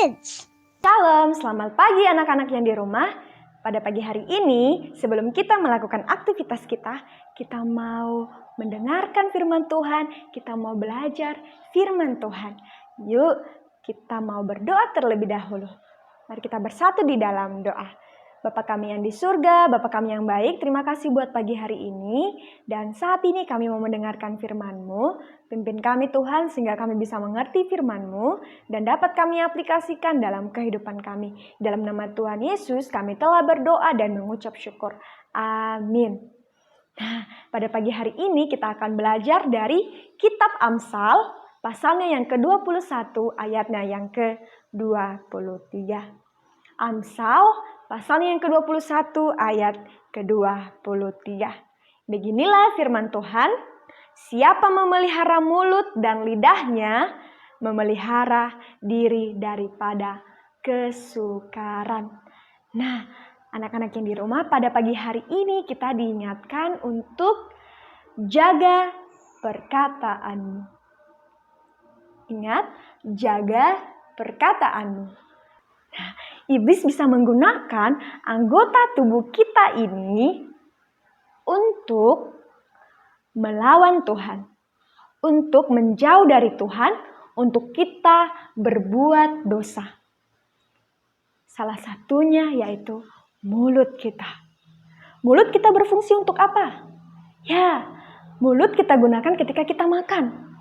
Kids. Shalom, selamat pagi anak-anak yang di rumah. Pada pagi hari ini, sebelum kita melakukan aktivitas kita mau mendengarkan firman Tuhan, kita mau belajar firman Tuhan. Yuk, kita mau berdoa terlebih dahulu. Mari kita bersatu di dalam doa. Bapa kami yang di surga, Bapa kami yang baik, terima kasih buat pagi hari ini. Dan saat ini kami mau mendengarkan firman-Mu. Pimpin kami Tuhan sehingga kami bisa mengerti firman-Mu dan dapat kami aplikasikan dalam kehidupan kami. Dalam nama Tuhan Yesus kami telah berdoa dan mengucap syukur. Amin. Nah, pada pagi hari ini kita akan belajar dari kitab Amsal, pasalnya yang ke-21, ayatnya yang ke-23. Amsal, pasalnya yang ke-21, ayat ke-23. Beginilah firman Tuhan, siapa memelihara mulut dan lidahnya, memelihara diri daripada kesukaran. Nah, anak-anak yang di rumah, pada pagi hari ini kita diingatkan untuk jaga perkataanmu. Ingat, jaga perkataanmu. Nah, iblis bisa menggunakan anggota tubuh kita ini untuk melawan Tuhan, untuk menjauh dari Tuhan, untuk kita berbuat dosa. Salah satunya yaitu mulut kita. Mulut kita berfungsi untuk apa? Ya, mulut kita gunakan ketika kita makan.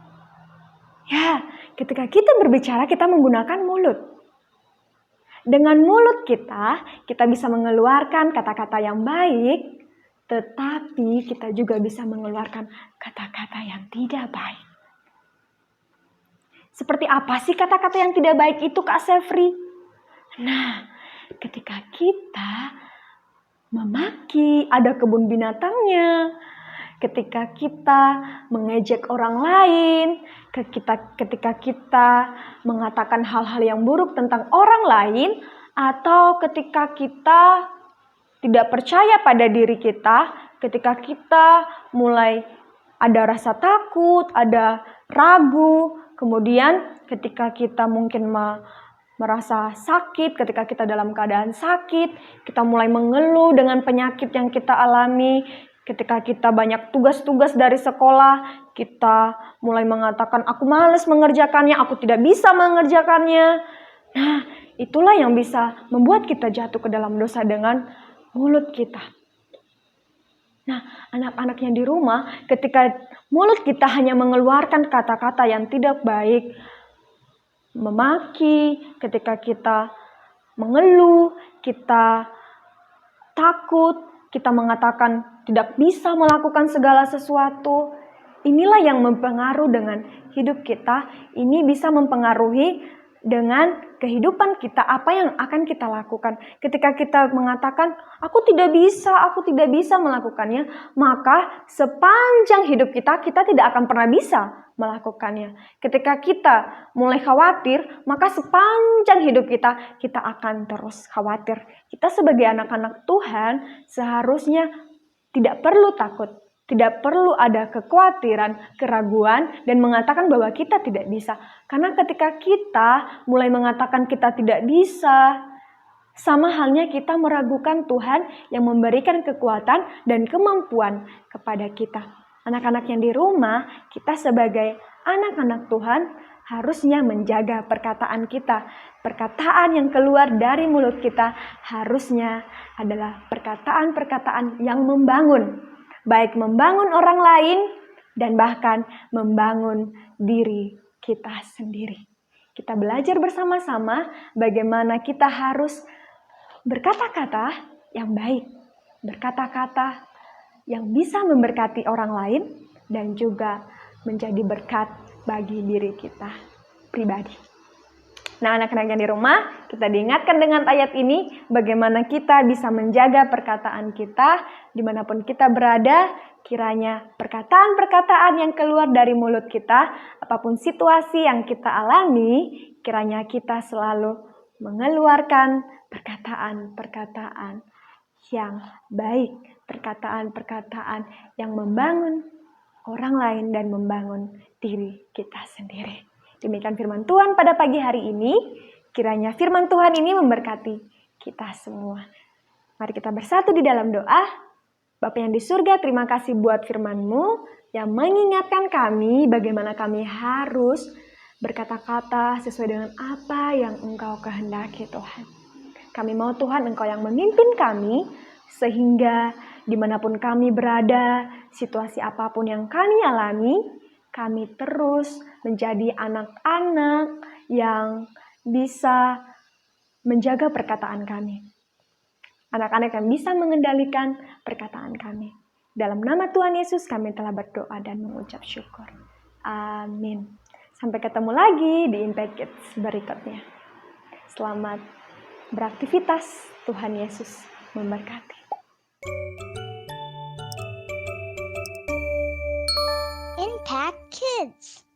Ya, ketika kita berbicara kita menggunakan mulut. Dengan mulut kita bisa mengeluarkan kata-kata yang baik, tetapi kita juga bisa mengeluarkan kata-kata yang tidak baik. Seperti apa sih kata-kata yang tidak baik itu, Kak Sefri? Nah, ketika kita memaki, ada kebun binatangnya, ketika kita mengejek orang lain, ketika kita mengatakan hal-hal yang buruk tentang orang lain, atau ketika kita tidak percaya pada diri kita, ketika kita mulai ada rasa takut, ada ragu, kemudian ketika kita mungkin merasa sakit, ketika kita dalam keadaan sakit, kita mulai mengeluh dengan penyakit yang kita alami. Ketika kita banyak tugas-tugas dari sekolah, kita mulai mengatakan, aku malas mengerjakannya, aku tidak bisa mengerjakannya. Nah, itulah yang bisa membuat kita jatuh ke dalam dosa dengan mulut kita. Nah, anak-anak yang di rumah, ketika mulut kita hanya mengeluarkan kata-kata yang tidak baik, memaki, ketika kita mengeluh, kita takut, kita mengatakan tidak bisa melakukan segala sesuatu. Inilah yang mempengaruhi dengan hidup kita. Ini bisa mempengaruhi dengan kehidupan kita, apa yang akan kita lakukan. Ketika kita mengatakan, aku tidak bisa melakukannya, maka sepanjang hidup kita tidak akan pernah bisa melakukannya. Ketika kita mulai khawatir, maka sepanjang hidup kita akan terus khawatir. Kita sebagai anak-anak Tuhan seharusnya tidak perlu takut, tidak perlu ada kekhawatiran, keraguan, dan mengatakan bahwa kita tidak bisa. Karena ketika kita mulai mengatakan kita tidak bisa, sama halnya kita meragukan Tuhan yang memberikan kekuatan dan kemampuan kepada kita. Anak-anak yang di rumah, kita sebagai anak-anak Tuhan harusnya menjaga perkataan kita. Perkataan yang keluar dari mulut kita harusnya adalah perkataan-perkataan yang membangun. Baik membangun orang lain dan bahkan membangun diri kita sendiri. Kita belajar bersama-sama bagaimana kita harus berkata-kata yang baik. Berkata-kata yang bisa memberkati orang lain dan juga menjadi berkat bagi diri kita pribadi. Nah, anak-anak yang di rumah, kita diingatkan dengan ayat ini bagaimana kita bisa menjaga perkataan kita dimanapun kita berada. Kiranya perkataan-perkataan yang keluar dari mulut kita, apapun situasi yang kita alami, kiranya kita selalu mengeluarkan perkataan-perkataan yang baik, perkataan-perkataan yang membangun orang lain dan membangun diri kita sendiri. Demikian firman Tuhan pada pagi hari ini. Kiranya firman Tuhan ini memberkati kita semua. Mari kita bersatu di dalam doa. Bapa yang di surga, terima kasih buat firman-Mu yang mengingatkan kami bagaimana kami harus berkata-kata sesuai dengan apa yang Engkau kehendaki, Tuhan. Kami mau Tuhan Engkau yang memimpin kami, sehingga dimanapun kami berada, situasi apapun yang kami alami, kami terus menjadi anak-anak yang bisa menjaga perkataan kami. Anak-anak yang bisa mengendalikan perkataan kami. Dalam nama Tuhan Yesus kami telah berdoa dan mengucap syukur. Amin. Sampai ketemu lagi di Impact Kids berikutnya. Selamat beraktivitas. Tuhan Yesus memberkati. Impact Kids.